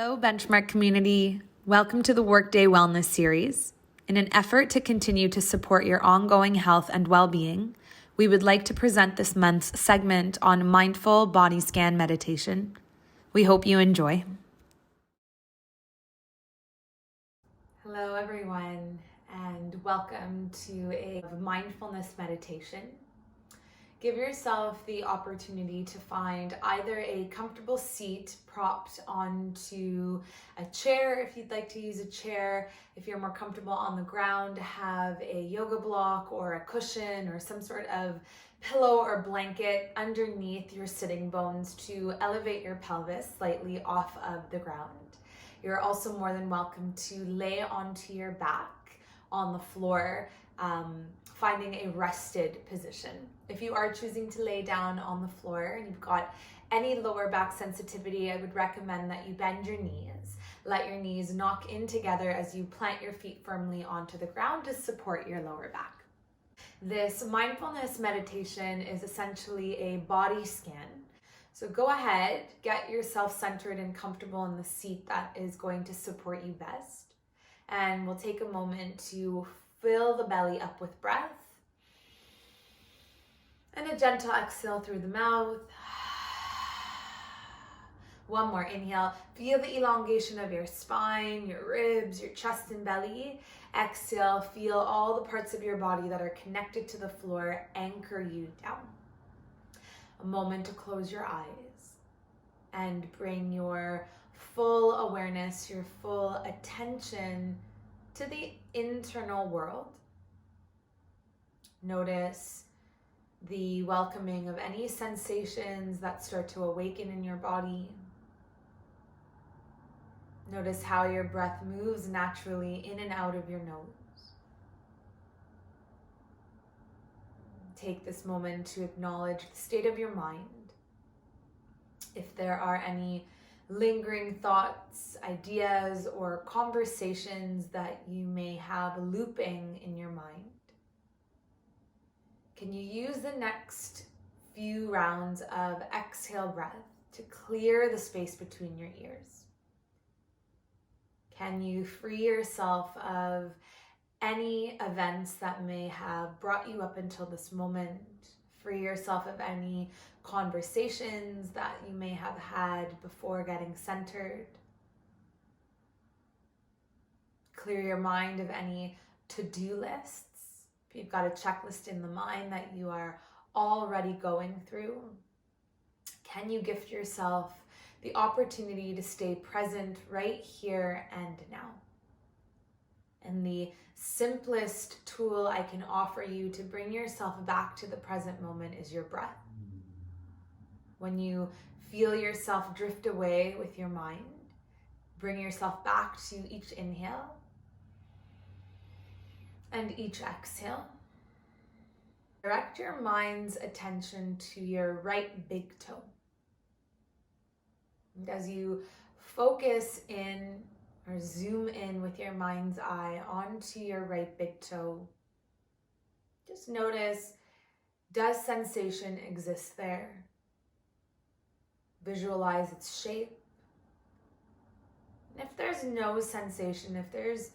Hello, Benchmark community. Welcome to the Workday Wellness Series. In an effort to continue to support your ongoing health and well-being, we would like to present this month's segment on mindful body scan meditation. We hope you enjoy. Hello, everyone, and welcome to a mindfulness meditation. Give yourself the opportunity to find either a comfortable seat propped onto a chair if you'd like to use a chair. If you're more comfortable on the ground, have a yoga block or a cushion or some sort of pillow or blanket underneath your sitting bones to elevate your pelvis slightly off of the ground. You're also more than welcome to lay onto your back on the floor, finding a rested position. If you are choosing to lay down on the floor and you've got any lower back sensitivity, I would recommend that you bend your knees. Let your knees knock in together as you plant your feet firmly onto the ground to support your lower back. This mindfulness meditation is essentially a body scan. So go ahead, get yourself centered and comfortable in the seat that is going to support you best. And we'll take a moment to fill the belly up with breath. And a gentle exhale through the mouth. One more inhale. Feel the elongation of your spine, your ribs, your chest and belly. Exhale, feel all the parts of your body that are connected to the floor anchor you down. A moment to close your eyes and bring your full awareness, your full attention to the internal world. Notice the welcoming of any sensations that start to awaken in your body. Notice how your breath moves naturally in and out of your nose. Take this moment to acknowledge the state of your mind. If there are any lingering thoughts, ideas, or conversations that you may have looping in your mind, can you use the next few rounds of exhale breath to clear the space between your ears? Can you free yourself of any events that may have brought you up until this moment? Free yourself of any conversations that you may have had before getting centered. Clear your mind of any to-do lists. If you've got a checklist in the mind that you are already going through, can you gift yourself the opportunity to stay present right here and now? And the simplest tool I can offer you to bring yourself back to the present moment is your breath. When you feel yourself drift away with your mind, bring yourself back to each inhale and each exhale. Direct your mind's attention to your right big toe. And as you focus in or zoom in with your mind's eye onto your right big toe, just notice, does sensation exist there? Visualize its shape. And if there's no sensation, if there's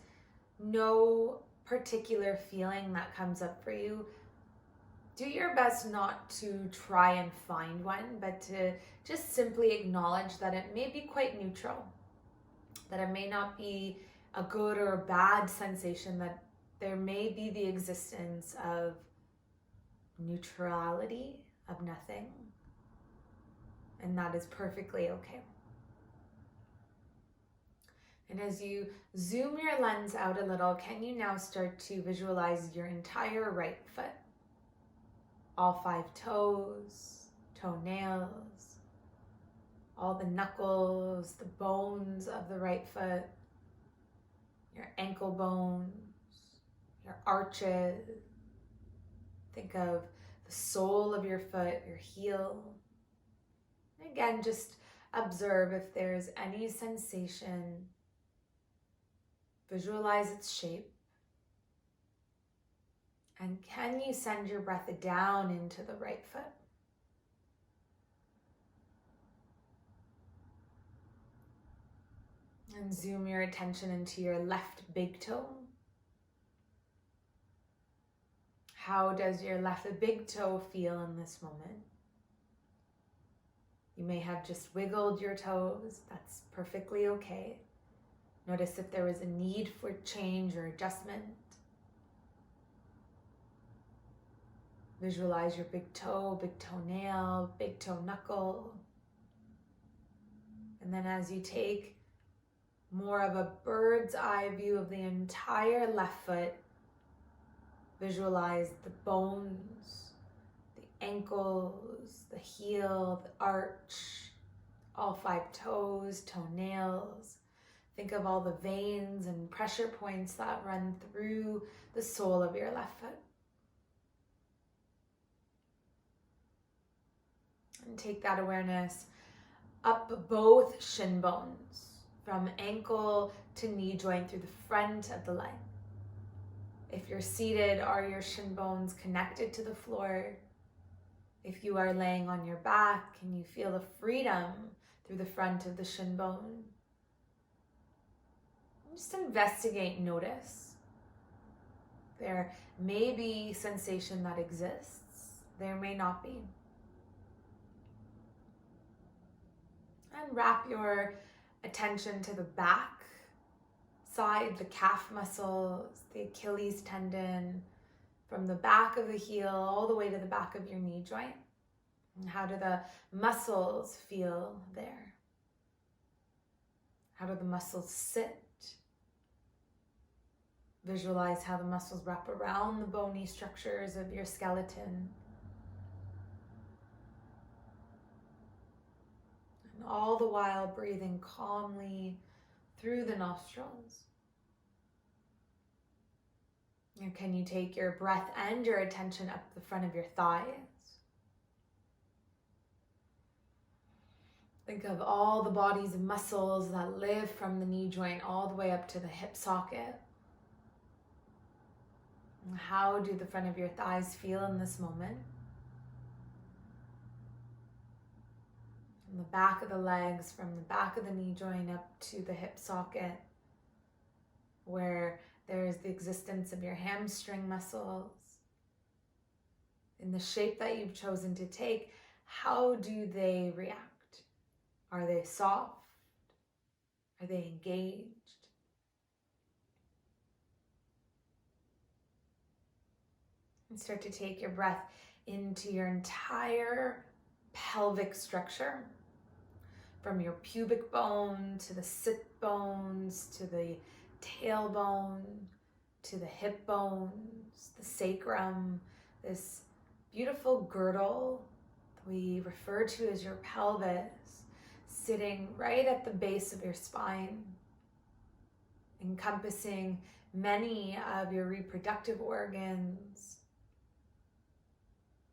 no particular feeling that comes up for you, do your best not to try and find one, but to just simply acknowledge that it may be quite neutral, that it may not be a good or a bad sensation, that there may be the existence of neutrality, of nothing, and that is perfectly okay. And as you zoom your lens out a little, can you now start to visualize your entire right foot? All 5 toes, toenails, all the knuckles, the bones of the right foot, your ankle bones, your arches. Think of the sole of your foot, your heel. And again, just observe if there's any sensation. Visualize its shape. And can you send your breath down into the right foot? And zoom your attention into your left big toe. How does your left big toe feel in this moment? You may have just wiggled your toes. That's perfectly okay. Notice if there was a need for change or adjustment. Visualize your big toenail, big toe knuckle. And then as you take more of a bird's eye view of the entire left foot, visualize the bones, the ankles, the heel, the arch, all 5 toes, toenails. Think of all the veins and pressure points that run through the sole of your left foot. And take that awareness up both shin bones, from ankle to knee joint through the front of the leg. If you're seated, are your shin bones connected to the floor? If you are laying on your back, can you feel the freedom through the front of the shin bone? Just investigate, notice. There may be sensation that exists. There may not be. And wrap your attention to the back side, the calf muscles, the Achilles tendon, from the back of the heel all the way to the back of your knee joint. And how do the muscles feel there? How do the muscles sit? Visualize how the muscles wrap around the bony structures of your skeleton. And all the while breathing calmly through the nostrils. And can you take your breath and your attention up the front of your thighs? Think of all the body's muscles that live from the knee joint all the way up to the hip socket. And how do the front of your thighs feel in this moment? From the back of the legs, from the back of the knee joint up to the hip socket, where there is the existence of your hamstring muscles. In the shape that you've chosen to take, how do they react? Are they soft? Are they engaged? And start to take your breath into your entire pelvic structure, from your pubic bone to the sit bones, to the tailbone, to the hip bones, the sacrum, this beautiful girdle that we refer to as your pelvis, sitting right at the base of your spine, encompassing many of your reproductive organs,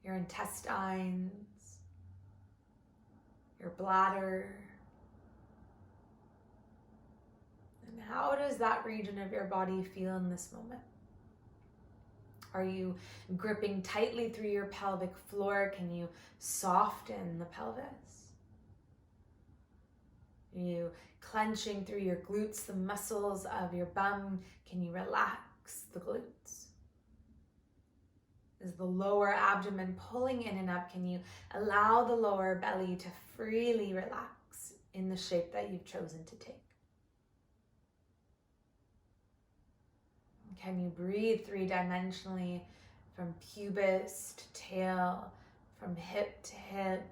your intestines, your bladder. And how does that region of your body feel in this moment? Are you gripping tightly through your pelvic floor? Can you soften the pelvis? Are you clenching through your glutes, the muscles of your bum? Can you relax the glutes? Is the lower abdomen pulling in and up? Can you allow the lower belly to freely relax in the shape that you've chosen to take? Can you breathe 3-dimensionally from pubis to tail, from hip to hip,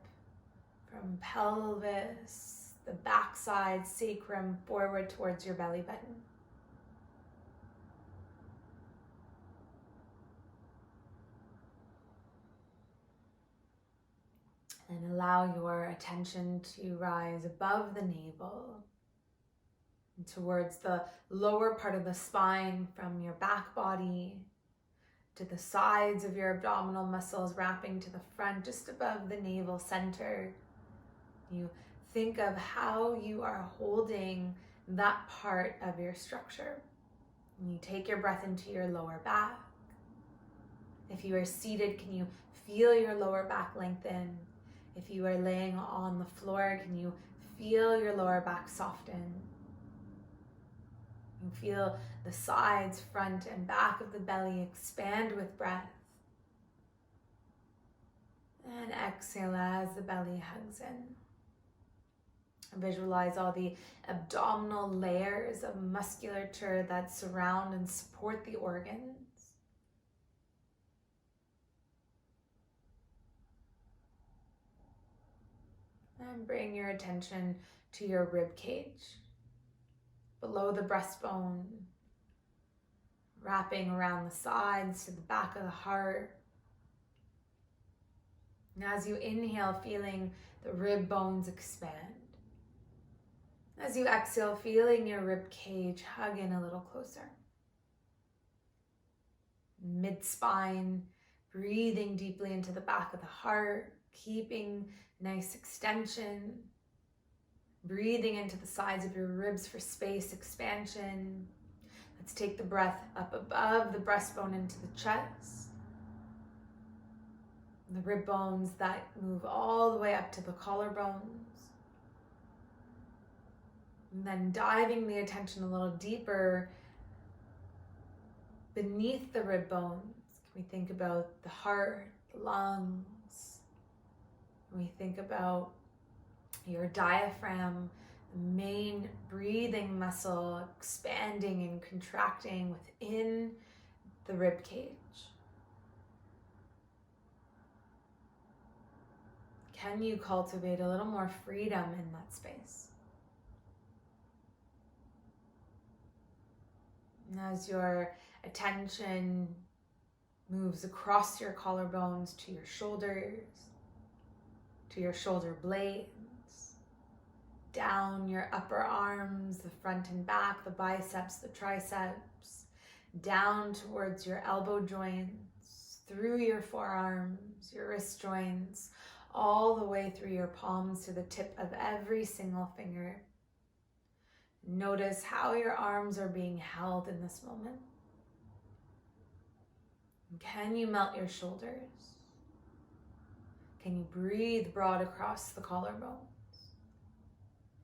from pelvis, the backside, sacrum, forward towards your belly button? And allow your attention to rise above the navel and towards the lower part of the spine, from your back body to the sides of your abdominal muscles, wrapping to the front, just above the navel center. You think of how you are holding that part of your structure. And you take your breath into your lower back. If you are seated, can you feel your lower back lengthen? If you are laying on the floor, can you feel your lower back soften? And feel the sides, front, and back of the belly expand with breath. And exhale as the belly hugs in. Visualize all the abdominal layers of musculature that surround and support the organs. And bring your attention to your rib cage, below the breastbone, wrapping around the sides to the back of the heart. And as you inhale, feeling the rib bones expand. As you exhale, feeling your rib cage hug in a little closer. Mid-spine, breathing deeply into the back of the heart, keeping nice extension. Breathing into the sides of your ribs for space expansion. Let's take the breath up above the breastbone into the chest. The rib bones that move all the way up to the collarbones. And then diving the attention a little deeper beneath the rib bones. Can we think about the heart, the lungs? Can we think about your diaphragm, the main breathing muscle, expanding and contracting within the rib cage? Can you cultivate a little more freedom in that space? And as your attention moves across your collarbones to your shoulders, to your shoulder blades, down your upper arms, the front and back, the biceps, the triceps, down towards your elbow joints, through your forearms, your wrist joints, all the way through your palms to the tip of every single finger. Notice how your arms are being held in this moment. Can you melt your shoulders? Can you breathe broad across the collarbones?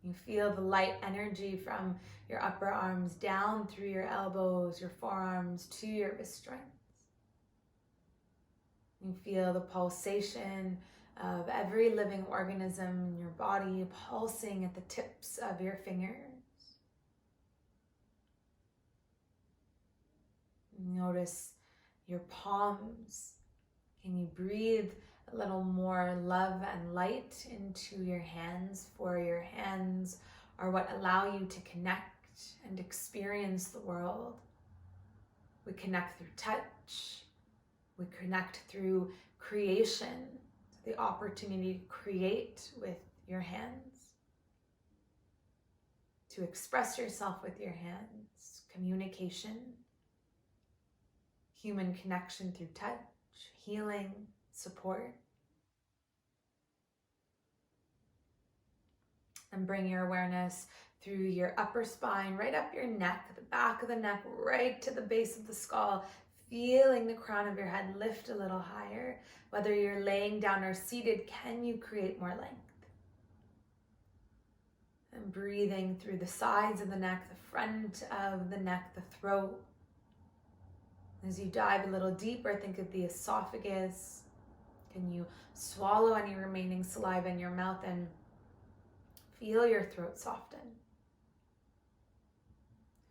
You feel the light energy from your upper arms down through your elbows, your forearms to your wrist joints. You feel the pulsation of every living organism in your body pulsing at the tips of your fingers. Notice your palms. Can you breathe a little more love and light into your hands? For your hands are what allow you to connect and experience the world. We connect through touch. We connect through creation, the opportunity to create with your hands, to express yourself with your hands, communication, human connection through touch, healing, support. And bring your awareness through your upper spine, right up your neck, the back of the neck, right to the base of the skull, feeling the crown of your head lift a little higher. Whether you're laying down or seated, can you create more length? And breathing through the sides of the neck, the front of the neck, the throat. As you dive a little deeper, think of the esophagus. Can you swallow any remaining saliva in your mouth and feel your throat soften?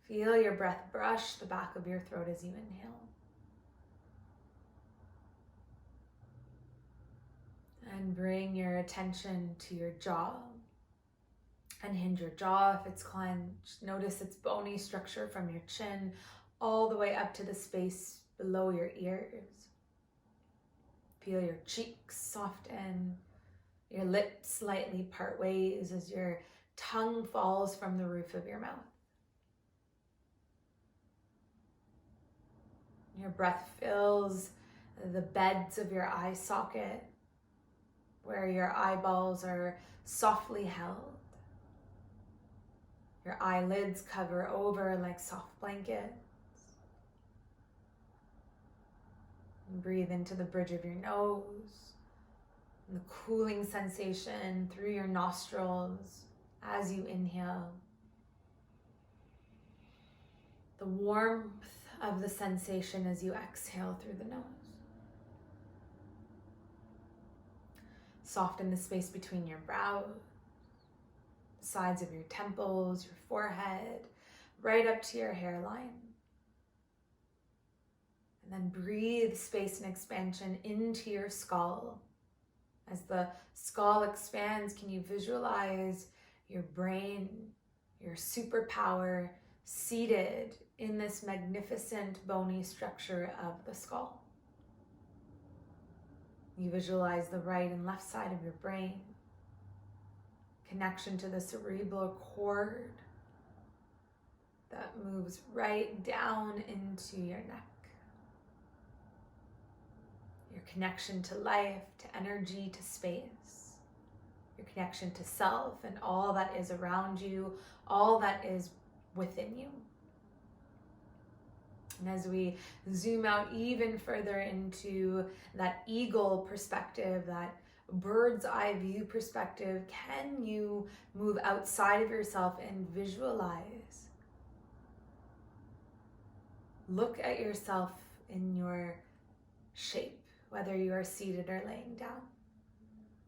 Feel your breath brush the back of your throat as you inhale. And bring your attention to your jaw. Unhinge your jaw if it's clenched. Notice its bony structure from your chin all the way up to the space below your ears. Feel your cheeks soften, your lips slightly part ways as your tongue falls from the roof of your mouth. Your breath fills the beds of your eye socket, where your eyeballs are softly held. Your eyelids cover over like soft blankets. And breathe into the bridge of your nose, and the cooling sensation through your nostrils as you inhale. the warmth of the sensation as you exhale through the nose. Soften the space between your brows, sides of your temples, your forehead, right up to your hairline. And then breathe space and expansion into your skull. As the skull expands, can you visualize your brain, your superpower, seated in this magnificent bony structure of the skull? You visualize the right and left side of your brain, connection to the cerebral cord that moves right down into your neck. Your connection to life, to energy, to space. Your connection to self and all that is around you, all that is within you. And as we zoom out even further into that eagle perspective, that bird's eye view perspective, can you move outside of yourself and visualize? Look at yourself in your shape, whether you are seated or laying down.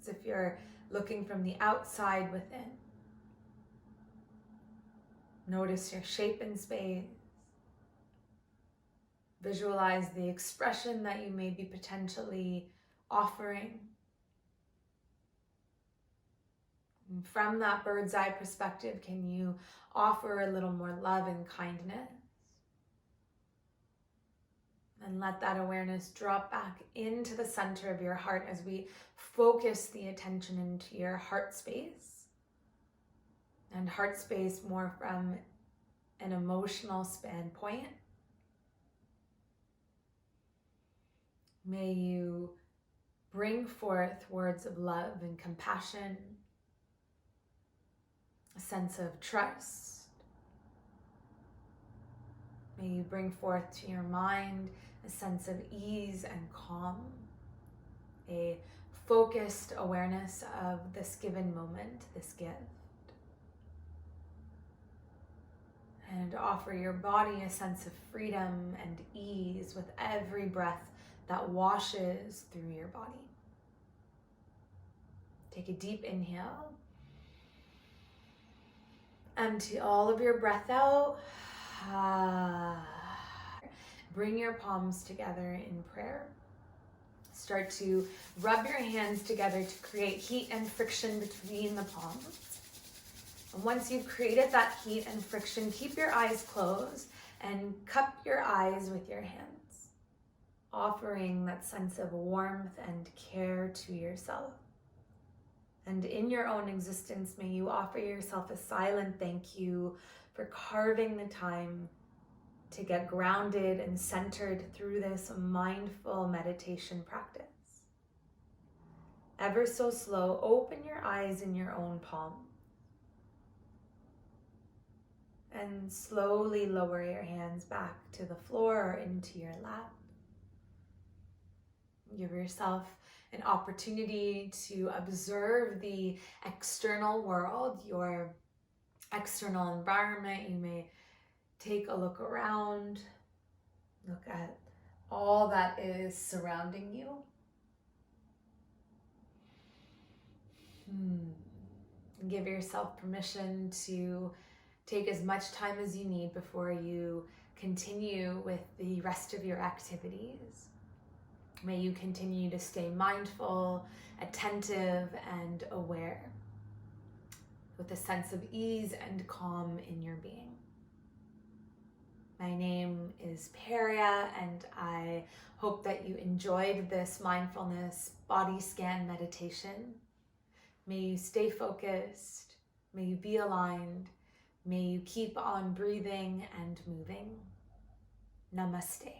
As if you're looking from the outside within. Notice your shape in space. Visualize the expression that you may be potentially offering. And from that bird's eye perspective, can you offer a little more love and kindness? And let that awareness drop back into the center of your heart as we focus the attention into your heart space. And heart space more from an emotional standpoint. May you bring forth words of love and compassion, a sense of trust. May you bring forth to your mind a sense of ease and calm, a focused awareness of this given moment, this gift. And offer your body a sense of freedom and ease with every breath that washes through your body. Take a deep inhale. Empty all of your breath out. Bring your palms together in prayer. Start to rub your hands together to create heat and friction between the palms. And once you've created that heat and friction, keep your eyes closed and cup your eyes with your hands, offering that sense of warmth and care to yourself. And in your own existence, may you offer yourself a silent thank you for carving the time to get grounded and centered through this mindful meditation practice. Ever so slow, open your eyes in your own palm. And slowly lower your hands back to the floor or into your lap. Give yourself an opportunity to observe the external world, your external environment. You may take a look around, look at all that is surrounding you. Give yourself permission to take as much time as you need before you continue with the rest of your activities. May you continue to stay mindful, attentive, and aware with a sense of ease and calm in your being. My name is Paria, and I hope that you enjoyed this mindfulness body scan meditation. May you stay focused. May you be aligned. May you keep on breathing and moving. Namaste.